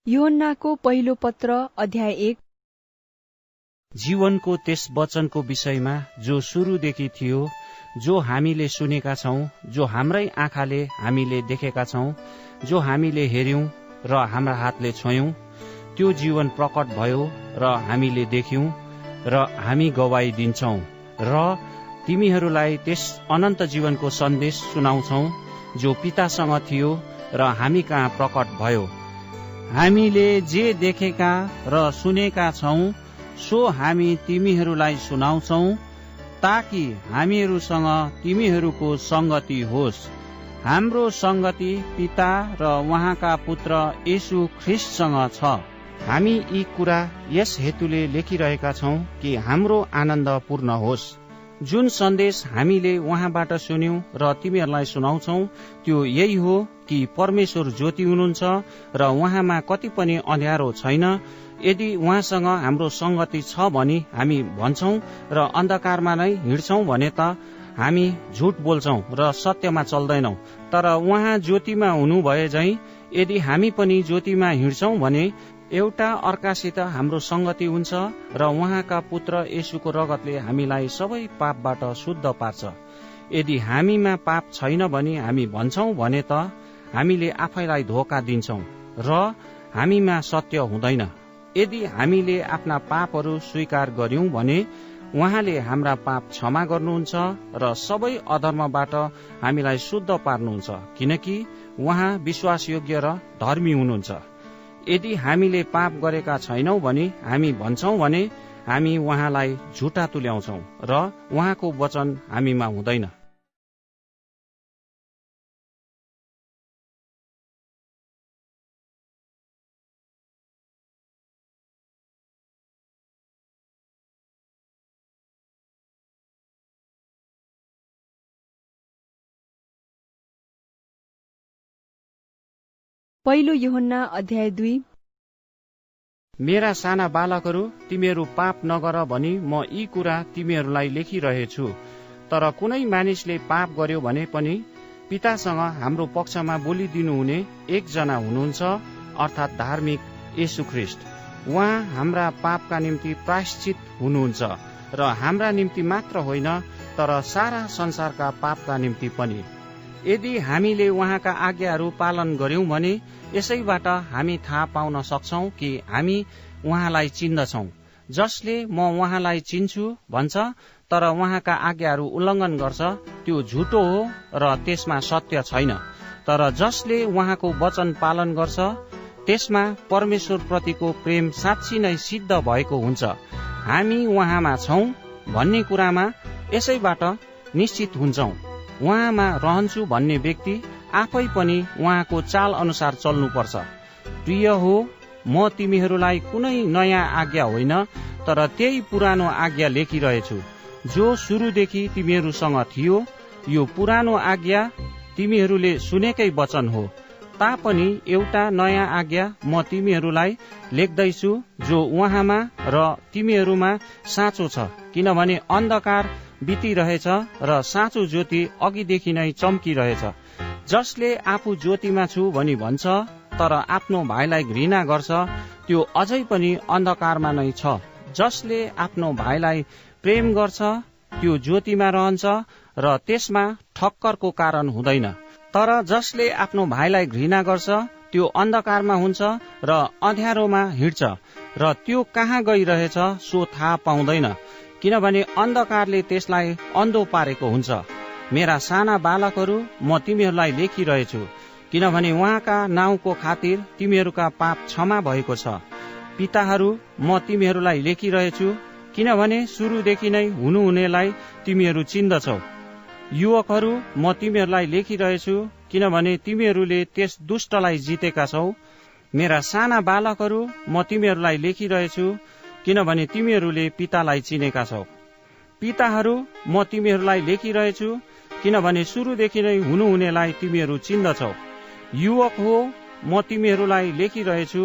यूहन्नाको पहिलो पत्र अध्याय 1। जीवनको त्यस वचनको विषयमा जो सुरुदेखि थियो, जो हामीले सुनेका छौं, जो हाम्रै आँखाले हामीले देखेका छौं, जो हामीले हेर्यौं र हाम्रा हातले छोयौं, त्यो जीवन प्रकट भयो र हामीले देख्यौं र हामी गवाही दिन्छौं र तिमीहरूलाई त्यस अनन्त जीवनको सन्देश सुनाउँछौं जो पितासँग थियो र हामी कहाँ प्रकट भयो। हामीले जे देखेका र सुनेका छौं सो हामी तिमीहरूलाई सुनाउँछौं, ताकि हामीहरूसँग तिमीहरूको संगति होस्। हाम्रो संगति पिता र उहाँका पुत्र येशू ख्रीष्टसँग छ। हामी यी कुरा यस हेतुले लेखिरहेका छौं कि हाम्रो आनन्द पूर्ण होस्। जुन सन्देश हामीले उहाँबाट सुन्यौं र तिमीहरूलाई सुनाउँछौं त्यो यही हो कि परमेश्वर ज्योति हुनुहुन्छ र उहाँमा कति पनि अँध्यारो छैन। यदि उहाँसँग हाम्रो संगति छ भने हामी भन्छौं र अन्धकारमा नै हिँड्छौं भने त हामी झुट बोल्छौं र सत्यमा चल्दैनौं। तर उहाँ ज्योतिमा हुनु भए झैं यदि हामी पनि ज्योतिमा हिँड्छौं भने एउटा अर्कासित हाम्रो संगति हुन्छ र उहाँका पुत्र येशूको रगतले हामीलाई सबै पापबाट शुद्ध पार्छ। यदि हामीमा पाप छैन भने हामी भन्छौं भने त हामीले आफैलाई धोका दिन्छौं र हामीमा सत्य हुँदैन। यदि हामीले आफ्ना पापहरू स्वीकार गर्यौं भने उहाँले हाम्रा पाप क्षमा गर्नुहुन्छ र सबै अधर्मबाट हामीलाई शुद्ध पार्नुहुन्छ, किनकि उहाँ विश्वासयोग्य र धर्मी हुनुहुन्छ। यदि हामीले पाप गरेका छैनौं भने हामी भन्छौं भने हामी उहाँलाई झुटा तुल्याउँछौं र उहाँको वचन हामीमा हुँदैन। पहिलो यूहन्ना अध्याय 2। मेरा साना बालकहरू, तिमीहरू पाप नगर भनी म यी कुरा तिमीहरूलाई लेखिरहेछु। तर कुनै मानिसले पाप गर्यो भने पनि पितासँग हाम्रो पक्षमा बोलिदिनुहुने एकजना हुनुहुन्छ, अर्थात् धार्मिक येशू ख्रीष्ट। उहाँ हाम्रा पापका निम्ति प्रायश्चित हुनुहुन्छ र हाम्रा निम्ति मात्र होइन तर सारा संसारका पापका निम्ति पनि। यदि हामीले उहाँका आज्ञाहरू पालन गर्यौं भने यसैबाट हामी थाहा पाउन सक्छौं कि हामी उहाँलाई चिन्दछौं। जसले म उहाँलाई चिन्छु भन्छ तर उहाँका आज्ञाहरू उल्लङ्घन गर्छ त्यो झुटो हो र त्यसमा सत्य छैन। तर जसले उहाँको वचन पालन गर्छ त्यसमा परमेश्वर प्रतिको प्रेम साँच्ची नै सिद्ध भएको हुन्छ। हामी उहाँमा छौं भन्ने कुरामा यसैबाट निश्चित हुन्छौं। उहाँमा रहन्छु भन्ने व्यक्ति आफै पनि उहाँको चाल अनुसार चल्नुपर्छ। प्रिय हो, म तिमीहरूलाई कुनै नयाँ आज्ञा होइन तर त्यही पुरानो आज्ञा लेखिरहेछु जो सुरुदेखि तिमीहरूसँग थियो। यो पुरानो आज्ञा तिमीहरूले सुनेकै वचन हो, तापनि एउटा नयाँ आज्ञा म तिमीहरूलाई लेख्दैछु जो उहाँमा र तिमीहरूमा साँचो छ, किनभने अन्धकार बितिरहेछ र साँचो ज्योति अघिदेखि नै चम्किरहेछ। जसले आफू ज्योतिमा छु भनी भन्छ तर आफ्नो भाइलाई घृणा गर्छ त्यो अझै पनि अन्धकारमा नै छ। जसले आफ्नो भाइलाई प्रेम गर्छ त्यो ज्योतिमा रहन्छ र त्यसमा ठक्करको कारण हुँदैन। तर जसले आफ्नो भाइलाई घृणा गर्छ त्यो अन्धकारमा हुन्छ र अँध्यारोमा हिँड्छ र त्यो कहाँ गइरहेछ सो थाहा पाउँदैन, किनभने अन्धकारले त्यसलाई अन्धो पारेको हुन्छ। मेरा साना बालकहरू, म तिमीहरूलाई लेखिरहेछु किनभने उहाँका नाउँको खातिर तिमीहरूका पाप क्षमा भएको छ। पिताहरू, म तिमीहरूलाई लेखिरहेछु किनभने सुरुदेखि नै हुनुहुनेलाई तिमीहरू चिन्दछौ। युवकहरू, म तिमीहरूलाई लेखिरहेछु किनभने तिमीहरूले त्यस दुष्टलाई जितेका छौ। मेरा साना बालकहरू, म तिमीहरूलाई लेखिरहेछु किनभने तिमीहरूले पितालाई चिनेका छौ। पिताहरू, म तिमीहरूलाई लेखिरहेछु किनभने सुरुदेखि नै हुनुहुनेलाई तिमीहरू चिन्दछौ। युवक हो, म तिमीहरूलाई लेखिरहेछु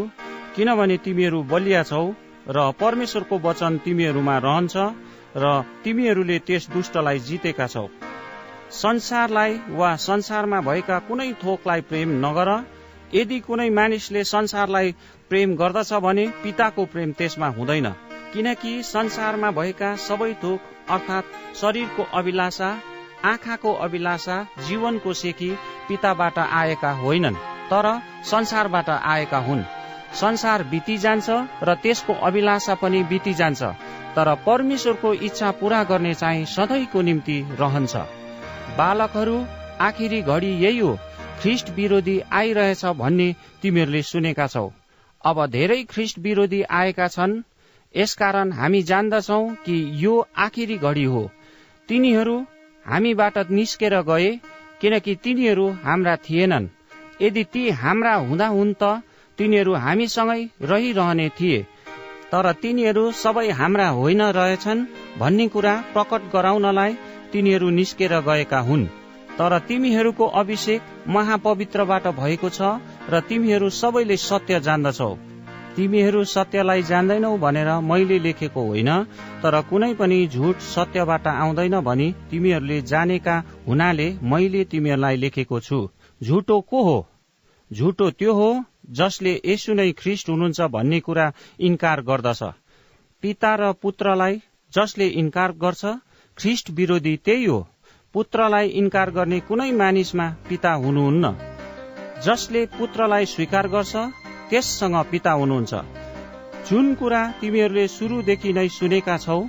किनभने तिमीहरू बलिया छौ र परमेश्वरको वचन तिमीहरूमा रहन्छ र तिमीहरूले त्यस दुष्टलाई जितेका छौ। संसारलाई वा संसारमा भएका कुनै थोकलाई प्रेम नगर। यदि कुनै मानिसले संसारलाई प्रेम गर्दछ भने पिताको प्रेम त्यसमा हुँदैन, किनकि संसारमा भएका सबै थोक अर्थात् शरीरको अभिलाषा, आँखाको अभिलाषा, जीवनको सेकी पिताबाट आएका होइनन्, तर संसारबाट आएका हुन्। संसार बितिजान्छ र त्यसको अभिलाषा पनि बितिजान्छ, तर परमेश्वरको इच्छा पूरा गर्ने चाहिँ सधैँको निम्ति रहन्छ। बालकहरू, आखिरी घडी यही हो, ख्रिस्ट विरोधी आइरहेछ भन्ने तिमीहरूले सुनेका छौ। अब धेरै ख्रिस्ट विरोधी आएका छन्, यसकारण हामी जान्दछौ कि यो आखिरी घडी हो। तिनीहरू हामीबाट निस्केर गए, किनकि तिनीहरू हाम्रा थिएनन्। यदि ती हाम्रा हुँदा हुन् त तिनीहरू हामीसँगै रहिरहने थिए, तर तिनीहरू सबै हाम्रा होइन रहेछन् भन्ने कुरा प्रकट गराउनलाई तिनीहरू निस्केर गएका हुन्। तर तिमीहरूको अभिषेक महापवित्रबाट भएको छ र तिमीहरू सबैले सत्य जान्दछौ। तिमीहरू सत्यलाई जान्दैनौ भनेर मैले लेखेको होइन, तर कुनै पनि झुट सत्यबाट आउँदैन भनी तिमीहरूले जानेका हुनाले मैले तिमीहरूलाई लेखेको छु। झुटो को हो? झुटो त्यो हो जसले येशू नै ख्रिस्ट हुनुहुन्छ भन्ने कुरा इन्कार गर्दछ। पिता र पुत्रलाई जसले इन्कार गर्छ, ख्रिस्ट विरोधी त्यही हो। पुत्रलाई इन्कार गर्ने कुनै मानिसमा पिता हुनुहुन्न। जसले पुत्रलाई स्वीकार गर्छ त्यससँग पिता हुनुहुन्छ। जुन कुरा तिमीहरूले सुरुदेखि नै सुनेका छौ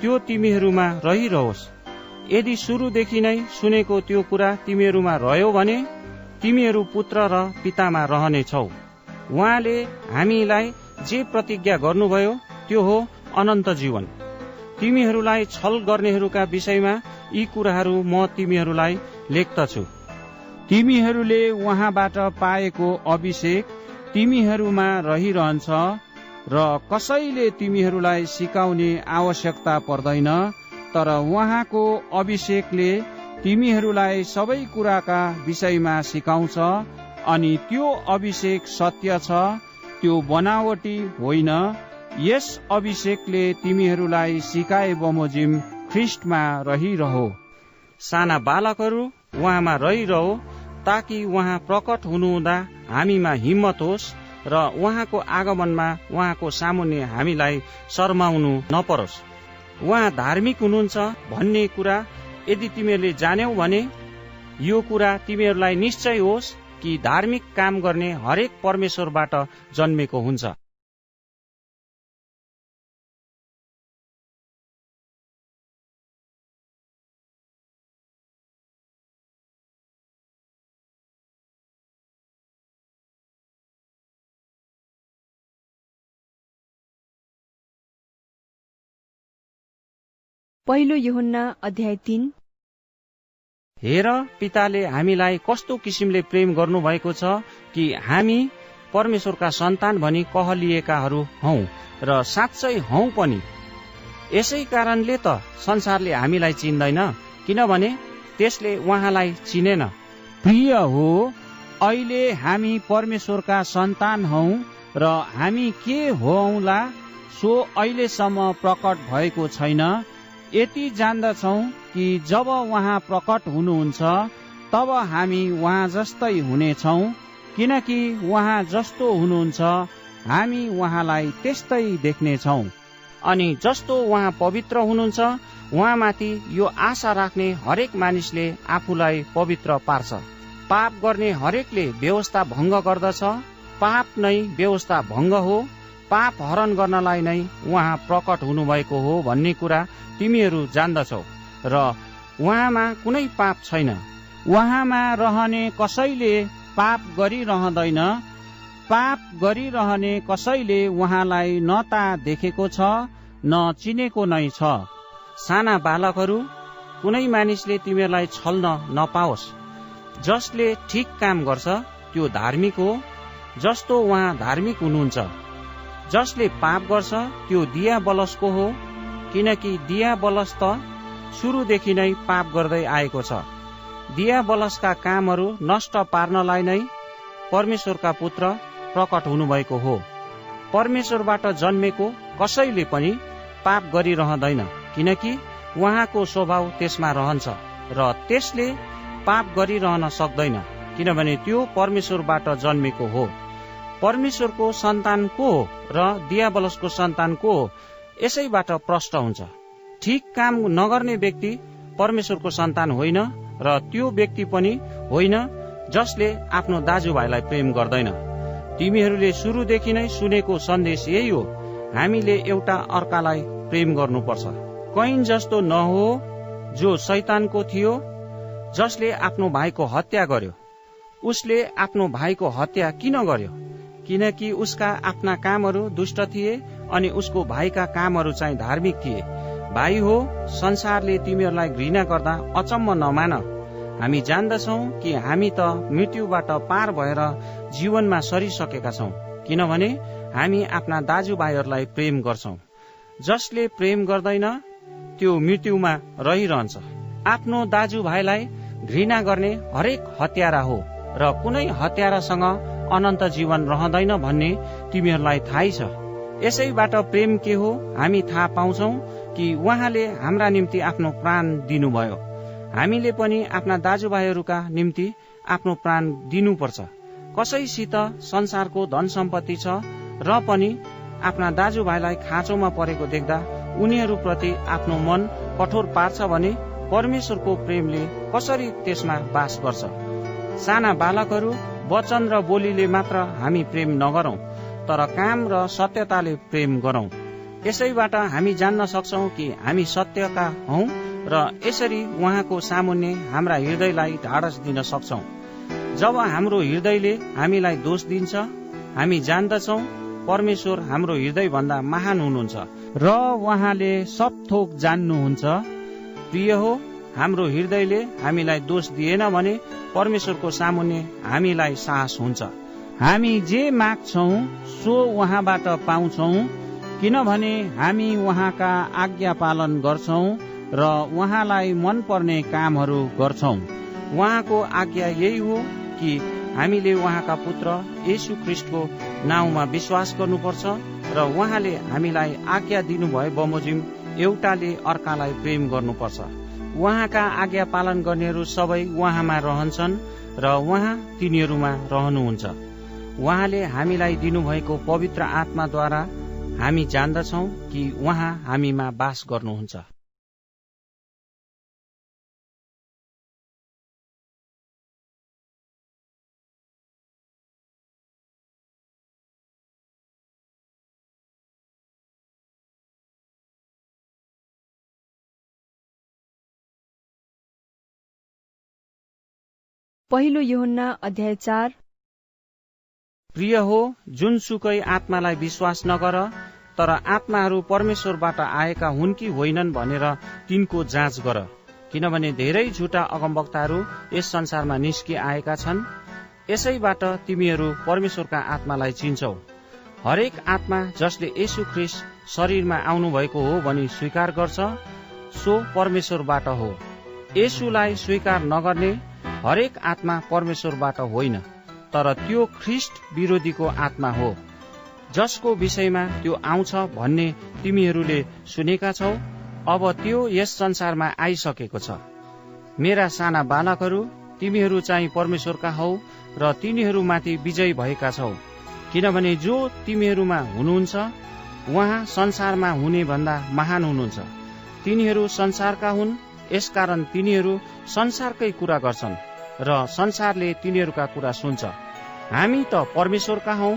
त्यो तिमीहरूमा रहिरहोस्। यदि सुरुदेखि नै सुनेको त्यो कुरा तिमीहरूमा रह्यो भने तिमीहरू पुत्र र पितामा रहनेछौ। उहाँले हामीलाई जे प्रतिज्ञा गर्नुभयो त्यो हो अनन्त जीवन। तिमीहरूलाई छल गर्नेहरूका विषयमा यी कुराहरू म तिमीहरूलाई लेख्दछु। तिमीहरूले उहाँबाट पाएको अभिषेक तिमीहरूमा रहिरहन्छ र कसैले तिमीहरूलाई सिकाउने आवश्यकता पर्दैन, तर उहाँको अभिषेकले तिमीहरूलाई सबै कुराका विषयमा सिकाउँछ। अनि त्यो अभिषेक सत्य छ, त्यो बनावटी होइन। यस अभिषेकले तिमीहरूलाई सिकाए बमोजिम ख्रिस्टमा रहिरहो। साना बालकहरू, उहाँमा रहिरहो, ताकि उहाँ प्रकट हुनुहुँदा हामीमा हिम्मत होस् र उहाँको आगमनमा उहाँको सामुन्ने हामीलाई शर्माउनु नपरोस्। उहाँ धार्मिक हुनुहुन्छ भन्ने कुरा यदि तिमीहरूले जान्यौ भने यो कुरा तिमीहरूलाई निश्चय होस् कि धार्मिक काम गर्ने हरेक परमेश्वरबाट जन्मेको हुन्छ। पहिलो यूहन्ना अध्याय 3। हेर, पिताले हामीलाई कस्तो किसिमले प्रेम गर्नुभएको छ कि हामी परमेश्वरका सन्तान भनी कहलिएकाहरू हौ र साँच्चै हौ पनि। यसै कारणले त संसारले हामीलाई चिन्दैन, किनभने त्यसले उहाँलाई चिनेन। प्रिय हो, अहिले हामी परमेश्वरका सन्तान हौ र हामी के हौला सो अहिलेसम्म प्रकट भएको छैन। यति जान्दछौ कि जब उहाँ प्रकट हुनुहुन्छ तब हामी उहाँ जस्तै हुनेछौ, किनकि उहाँ जस्तो हुनुहुन्छ हामी उहाँलाई त्यस्तै देख्नेछौ। अनि जस्तो उहाँ पवित्र हुनुहुन्छ उहाँमाथि यो आशा राख्ने हरेक मानिसले आफूलाई पवित्र पार्छ। पाप गर्ने हरेकले व्यवस्था भङ्ग गर्दछ, पाप नै व्यवस्था भङ्ग हो। पाप हरण गर्नलाई नै उहाँ प्रकट हुनुभएको हो भन्ने कुरा तिमीहरू जान्दछौ र उहाँमा कुनै पाप छैन। उहाँमा रहने कसैले पाप गरिरहँदैन। पाप गरिरहने कसैले उहाँलाई न त देखेको छ न चिनेको नै छ। साना बालकहरू, कुनै मानिसले तिमीहरूलाई छल्न नपाओस्। जसले ठिक काम गर्छ त्यो धार्मिक हो, जस्तो उहाँ धार्मिक हुनुहुन्छ। जसले पाप गर्छ त्यो दियाबलसको हो, किनकि दियाबलस त सुरुदेखि नै पाप गर्दै आएको छ। दियाबलसका कामहरू नष्ट पार्नलाई नै परमेश्वरका पुत्र प्रकट हुनुभएको हो। परमेश्वरबाट जन्मेको कसैले पनि पाप गरिरहँदैन, किनकि उहाँको स्वभाव त्यसमा रहन्छ र त्यसले पाप गरिरहन सक्दैन, किनभने त्यो परमेश्वरबाट जन्मेको हो। परमेश्वरको सन्तान को हो र दियाबलसको सन्तान को हो, यसैबाट प्रष्ट हुन्छ। ठिक काम नगर्ने व्यक्ति परमेश्वरको सन्तान होइन र त्यो व्यक्ति पनि होइन जसले आफ्नो दाजुभाइलाई प्रेम गर्दैन। तिमीहरूले सुरुदेखि नै सुनेको सन्देश यही हो, हामीले एउटा अर्कालाई प्रेम गर्नुपर्छ। कैन जस्तो नहो जो शैतानको थियो, जसले आफ्नो भाइको हत्या गर्यो। उसले आफ्नो भाइको हत्या किन गर्यो? किनकि उसका आफ्ना कामहरू दुष्ट थिए अनि उसको भाइका कामहरू चाहिँ धार्मिक थिए। भाइ हो, संसारले तिमीहरूलाई घृणा गर्दा अचम्म नमान। हामी जान्दछौँ कि हामी त मृत्युबाट पार भएर जीवनमा सरिसकेका छौँ, किनभने हामी आफ्ना दाजुभाइहरूलाई प्रेम गर्छौँ। जसले प्रेम गर्दैन त्यो मृत्युमा रहिरहन्छ। आफ्नो दाजुभाइलाई घृणा गर्ने हरेक हत्यारा हो र कुनै हत्यारासँग अनन्त जीवन रहँदैन भन्ने तिमीहरूलाई थाहै छ। यसैबाट प्रेम के हो हामी थाहा पाउँछौँ कि उहाँले हाम्रा निम्ति आफ्नो प्राण दिनुभयो। हामीले पनि आफ्ना दाजुभाइहरूका निम्ति आफ्नो प्राण दिनुपर्छ। कसैसित संसारको धन सम्पत्ति छ र पनि आफ्ना दाजुभाइलाई खाँचोमा परेको देख्दा उनीहरूप्रति आफ्नो मन कठोर पार्छ भने परमेश्वरको प्रेमले कसरी त्यसमा वास गर्छ? साना बालकहरू, वचन र बोलीले मात्र हामी प्रेम नगरौं, तर काम र सत्यताले प्रेम गरौं। यसैबाट हामी जान्न सक्छौं कि हामी सत्यका हौं र यसरी उहाँको सामुन्ने हाम्रा हृदयलाई ढाडस दिन सक्छौं। जब हाम्रो हृदयले हामीलाई दोष दिन्छ, हामी जान्दछौं परमेश्वर हाम्रो हृदय भन्दा महान हुनुहुन्छ र उहाँले सब थोक जान्नुहुन्छ। प्रिय हो, हाम्रो हृदयले हामीलाई दोष दिएन भने परमेश्वरको सामुन्ने हामीलाई साहस हुन्छ। हामी जे माग्छौं सो उहाँबाट पाउँछौं, किनभने हामी उहाँका आज्ञा पालन गर्छौं र उहाँलाई मनपर्ने कामहरू गर्छौं। उहाँको आज्ञा यही हो कि हामीले उहाँका पुत्र येशू ख्रीष्टको नाउँमा विश्वास गर्नुपर्छ र उहाँले हामीलाई आज्ञा दिनुभए बमोजिम एउटाले अर्कालाई प्रेम गर्नुपर्छ। उहाँका आज्ञा पालन गर्नेहरू सबै उहाँमा रहन्छन् र उहाँ तिनीहरूमा रहनुहुन्छ। उहाँले हामीलाई दिनुभएको पवित्र आत्माद्वारा हामी जान्दछौं कि उहाँ हामीमा वास गर्नुहुन्छ। पहिलो यूहन्ना अध्याय 4। प्रिय हो, जुनसुकै आत्मालाई विश्वास नगर, तर आत्माहरू परमेश्वरबाट आएका हुन् कि होइनन् भनेर तिनको जाँच गर, किनभने धेरै झुटा अगमवक्ताहरू यस संसारमा निस्किआएका छन्। यसैबाट तिमीहरू परमेश्वरका आत्मालाई चिन्छौ। हरेक आत्मा जसले येशू ख्रीष्ट शरीरमा आउनुभएको हो भनी स्वीकार गर्छ, सो परमेश्वरबाट हो। येशूलाई स्वीकार नगर्ने हरेक आत्मा परमेश्वरबाट होइन, तर त्यो ख्रीष्ट विरोधीको आत्मा हो, जसको विषयमा त्यो आउँछ भन्ने तिमीहरूले सुनेका छौ। अब त्यो यस संसारमा आइसकेको छ। मेरा साना बालकहरू, तिमीहरू चाहिँ परमेश्वरका हौ र तिनीहरूमाथि विजयी भएका छौ, किनभने जो तिमीहरूमा हुनुहुन्छ उहाँ संसारमा हुने भन्दा महान हुनुहुन्छ। तिनीहरू संसारका हुन्, यसकारण तिनीहरू संसारकै कुरा गर्छन् र संसारले तिनीहरूका कुरा सुन्छ। हामी त परमेश्वरका हौं।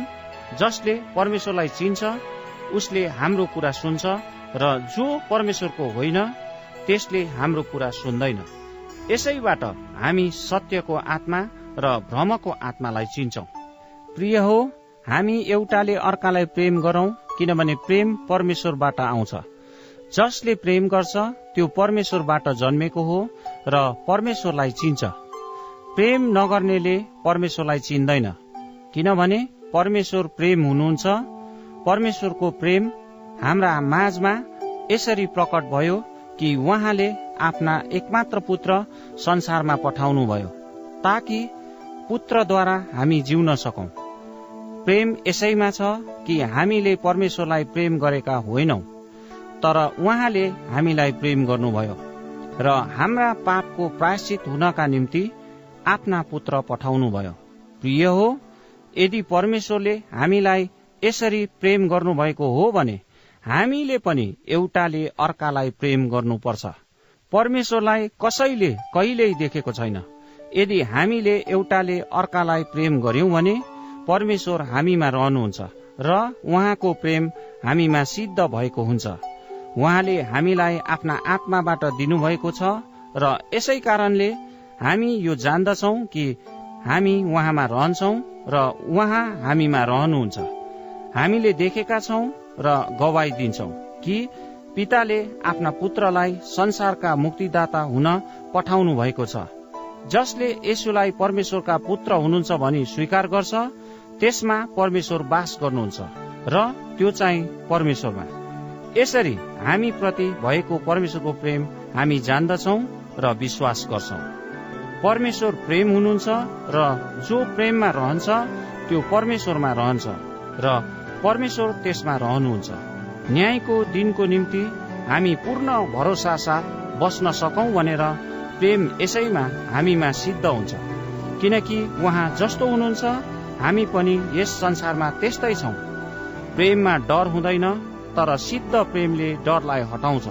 जसले परमेश्वरलाई चिन्छ उसले हाम्रो कुरा सुन्छ र जो परमेश्वरको होइन त्यसले हाम्रो कुरा सुन्दैन। यसैबाट हामी सत्यको आत्मा र भ्रमको आत्मालाई चिन्छौं। प्रिय हो, हामी एउटाले अर्कालाई प्रेम गरौं, किनभने प्रेम परमेश्वरबाट आउँछ। जसले प्रेम गर्छ त्यो परमेश्वरबाट जन्मेको हो र परमेश्वरलाई चिन्छ। प्रेम नगर्नेले परमेश्वरलाई चिन्दैन, किनभने परमेश्वर प्रेम हुनुहुन्छ। परमेश्वरको प्रेम हाम्रा माझमा यसरी प्रकट भयो कि उहाँले आफ्ना एकमात्र पुत्र संसारमा पठाउनुभयो, ताकि पुत्रद्वारा हामी जिउन सकौं। प्रेम यसैमा छ कि हामीले परमेश्वरलाई प्रेम गरेका होइनौं, तर उहाँले हामीलाई प्रेम गर्नुभयो र हाम्रा पापको प्रायश्चित हुनका निम्ति आफ्ना पुत्र पठाउनुभयो। प्रिय हो, यदि परमेश्वरले हामीलाई यसरी प्रेम गर्नुभएको हो भने हामीले पनि एउटाले अर्कालाई प्रेम गर्नुपर्छ। परमेश्वरलाई कसैले कहिल्यै देखेको छैन। यदि हामीले एउटाले अर्कालाई प्रेम गर्यौं भने परमेश्वर हामीमा रहनुहुन्छ र उहाँको प्रेम हामीमा सिद्ध भएको हुन्छ। उहाँले हामीलाई आफ्ना आत्माबाट दिनुभएको छ र यसै कारणले हामी यो जान्दछौं कि हामी उहाँमा रहन्छौं र उहाँ हामीमा रहनुहुन्छ। हामीले देखेका छौं र गवाई दिन्छौं कि पिताले आफ्ना पुत्रलाई संसारका मुक्तिदाता हुन पठाउनु भएको छ। जसले येशूलाई परमेश्वरका पुत्र हुनुहुन्छ भनी स्वीकार गर्छ त्यसमा परमेश्वर वास गर्नुहुन्छ र त्यो चाहिँ परमेश्वरमा। यसरी हामी प्रति भएको परमेश्वरको प्रेम हामी जान्दछौं र विश्वास गर्छौं। परमेश्वर प्रेम हुनुहुन्छ र जो प्रेममा रहन्छ त्यो परमेश्वरमा रहन्छ र परमेश्वर त्यसमा रहनुहुन्छ। न्यायको दिनको निम्ति हामी पूर्ण भरोसा साथ बस्न सकौं भनेर प्रेम यसैमा हामीमा सिद्ध हुन्छ। किनकि उहाँ जस्तो हुनुहुन्छ हामी पनि यस संसारमा त्यस्तै छौं। प्रेममा डर हुँदैन, तर सिद्ध प्रेमले डरलाई हटाउँछ।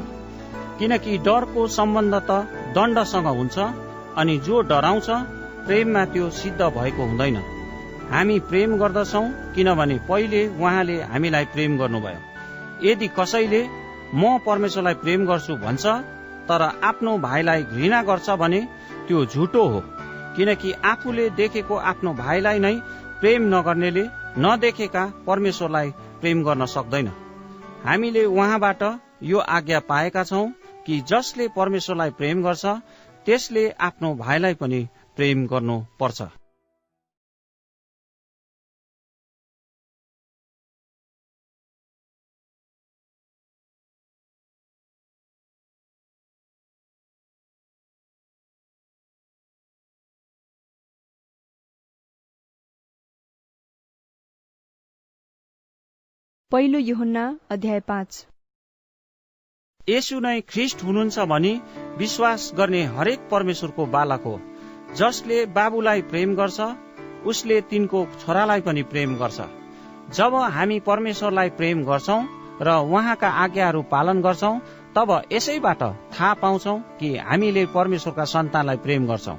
किनकि डरको सम्बन्ध त दण्डसँग हुन्छ अनि जो डराउँछ प्रेममा त्यो सिद्ध भएको हुँदैन। हामी प्रेम गर्दछौं किनभने पहिले उहाँले हामीलाई प्रेम गर्नुभयो। यदि कसैले म परमेश्वरलाई प्रेम गर्छु भन्छ तर आफ्नो भाइलाई घृणा गर्छ भने त्यो झुटो हो। किनकि आफूले देखेको आफ्नो भाइलाई नै प्रेम नगर्नेले नदेखेका परमेश्वरलाई प्रेम गर्न सक्दैन। हामीले उहाँबाट यो आज्ञा पाएका छौं कि जसले परमेश्वरलाई प्रेम गर्छ त्यसले आफ्नो भाइलाई पनि प्रेम गर्नुपर्छ। पहिलो यूहन्ना अध्याय 5। येशू नै ख्रीष्ट हुनुहुन्छ भनी विश्वास गर्ने हरेक परमेश्वरको बालक हो। जसले बाबुलाई प्रेम गर्छ उसले तिनको छोरालाई पनि प्रेम गर्छ। जब हामी परमेश्वरलाई प्रेम गर्छौं र उहाँका आज्ञाहरू पालन गर्छौं तब यसैबाट थाहा पाउँछौं कि हामीले परमेश्वरका सन्तानलाई प्रेम गर्छौं।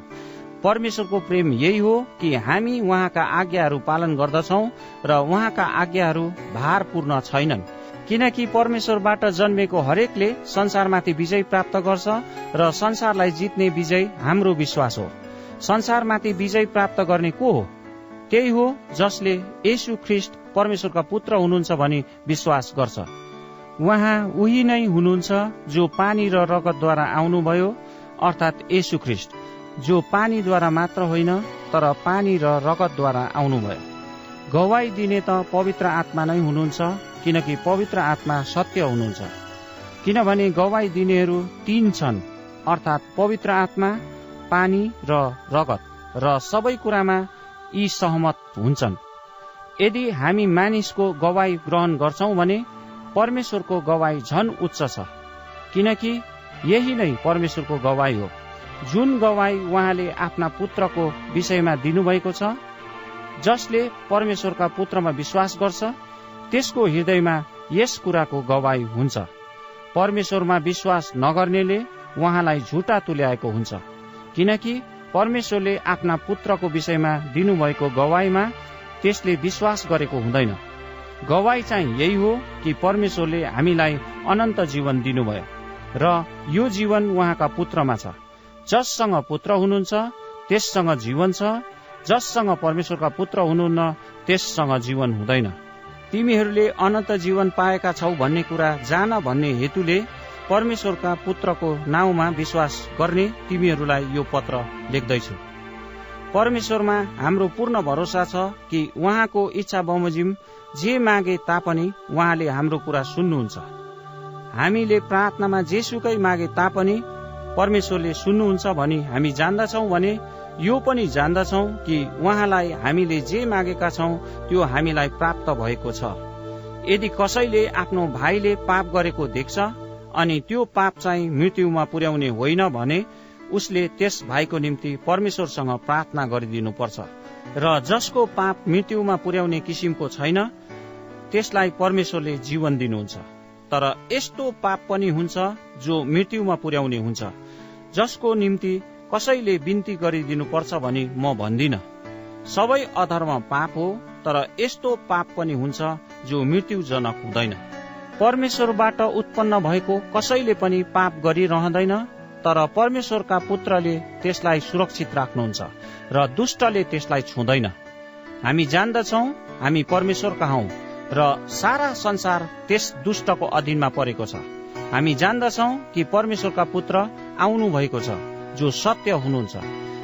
परमेश्वरको प्रेम यही हो कि हामी उहाँका आज्ञाहरू पालन गर्दछौं र उहाँका आज्ञाहरू भारपूर्ण छैनन्। किनकि परमेश्वरबाट जन्मेको हरेकले संसारमाथि विजय प्राप्त गर्छ र संसारलाई जित्ने विजय हाम्रो विश्वास हो। संसारमाथि विजय प्राप्त गर्ने को हो? त्यही हो जसले येशू ख्रीष्ट परमेश्वरका पुत्र हुनुहुन्छ भनी विश्वास गर्छ। उहाँ उही नै हुनुहुन्छ जो पानी र रगतद्वारा आउनुभयो, अर्थात् येशू ख्रीष्ट, जो पानीद्वारा मात्र होइन तर पानी र रगतद्वारा आउनुभयो। गवाई दिने त पवित्र आत्मा नै हुनुहुन्छ, किनकि पवित्र आत्मा सत्य हुनुहुन्छ। किनभने गवाई दिनेहरू 3 छन्, अर्थात् पवित्र आत्मा, पानी र रगत, र सबै कुरामा यी सहमत हुन्छन्। यदि हामी मानिसको गवाई ग्रहण गर्छौं भने परमेश्वरको गवाई झन उच्च छ, किनकि यही नै परमेश्वरको गवाई हो। जुन गवाई उहाँले आफ्ना पुत्रको विषयमा दिनुभएको छ, जसले परमेश्वरका पुत्रमा विश्वास गर्छ त्यसको हृदयमा यस कुराको गवाई हुन्छ। परमेश्वरमा विश्वास नगर्नेले उहाँलाई झुटा तुल्याएको हुन्छ, किनकि परमेश्वरले आफ्ना पुत्रको विषयमा दिनुभएको गवाईमा त्यसले विश्वास गरेको हुँदैन। गवाई चाहिँ यही हो कि परमेश्वरले हामीलाई अनन्त जीवन दिनुभयो र यो जीवन उहाँका पुत्रमा छ। जससँग पुत्र हुनुहुन्छ त्यससँग जीवन छ, जससँग परमेश्वरका पुत्र हुनुहुन्न त्यससँग जीवन हुँदैन। तिमीहरूले अनन्त जीवन पाएका छौ भन्ने कुरा जान भन्ने हेतुले परमेश्वरका पुत्रको नाउँमा विश्वास गर्ने तिमीहरूलाई यो पत्र लेख्दैछु। परमेश्वरमा हाम्रो पूर्ण भरोसा छ कि उहाँको इच्छा बमोजिम जे मागे तापनि उहाँले हाम्रो कुरा सुन्नुहुन्छ। हामीले प्रार्थनामा जेसुकै मागे तापनि परमेश्वरले सुन्नुहुन्छ भनी हामी जान्दछौं भने यो पनि जान्दछौं कि उहाँलाई हामीले जे मागेका छौं त्यो हामीलाई प्राप्त भएको छ। यदि कसैले आफ्नो भाइले पाप गरेको देख्छ अनि त्यो पाप चाहिँ मृत्युमा पुर्याउने होइन भने उसले त्यस भाइको निम्ति परमेश्वरसँग प्रार्थना गरिदिनुपर्छ र जसको पाप मृत्युमा पुर्याउने किसिमको छैन त्यसलाई परमेश्वरले जीवन दिनुहुन्छ। तर यस्तो पाप पनि हुन्छ जो मृत्युमा पुर्याउने हुन्छ, जसको निम्ति कसैले बिन्ती गरिदिनुपर्छ भनी म भन्दिन। सबै अधर्म पाप हो, तर यस्तो पाप पनि हुन्छ जो मृत्युजनक हुँदैन। परमेश्वरबाट उत्पन्न भएको कसैले पनि पाप गरिरहँदैन, तर परमेश्वरका पुत्रले त्यसलाई सुरक्षित राख्नुहुन्छ र दुष्टले त्यसलाई छुँदैन। हामी जान्दछौँ हामी परमेश्वरका हौं र सारा संसार त्यस दुष्टको अधीनमा परेको छ। हामी जान्दछौँ कि परमेश्वरका पुत्र आउनु भएको छ जो सत्य हुनुहुन्छ।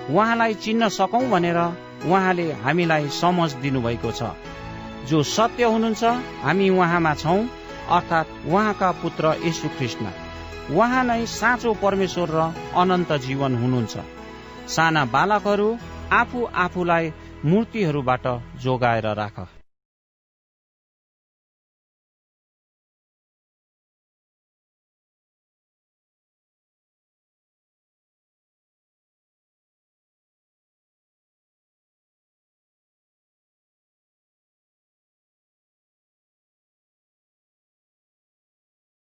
उहाँलाई चिन्न सकौं भनेर उहाँले हामीलाई समझ दिनुभएको छ। जो सत्य हुनुहुन्छ हामी उहाँमा छौं, अर्थात् उहाँका पुत्र येशू ख्रीष्टमा। उहाँ नै साँचो परमेश्वर र अनन्त जीवन हुनुहुन्छ। साना बालकहरू आफू आफूलाई मूर्तिहरूबाट जोगाएर राख।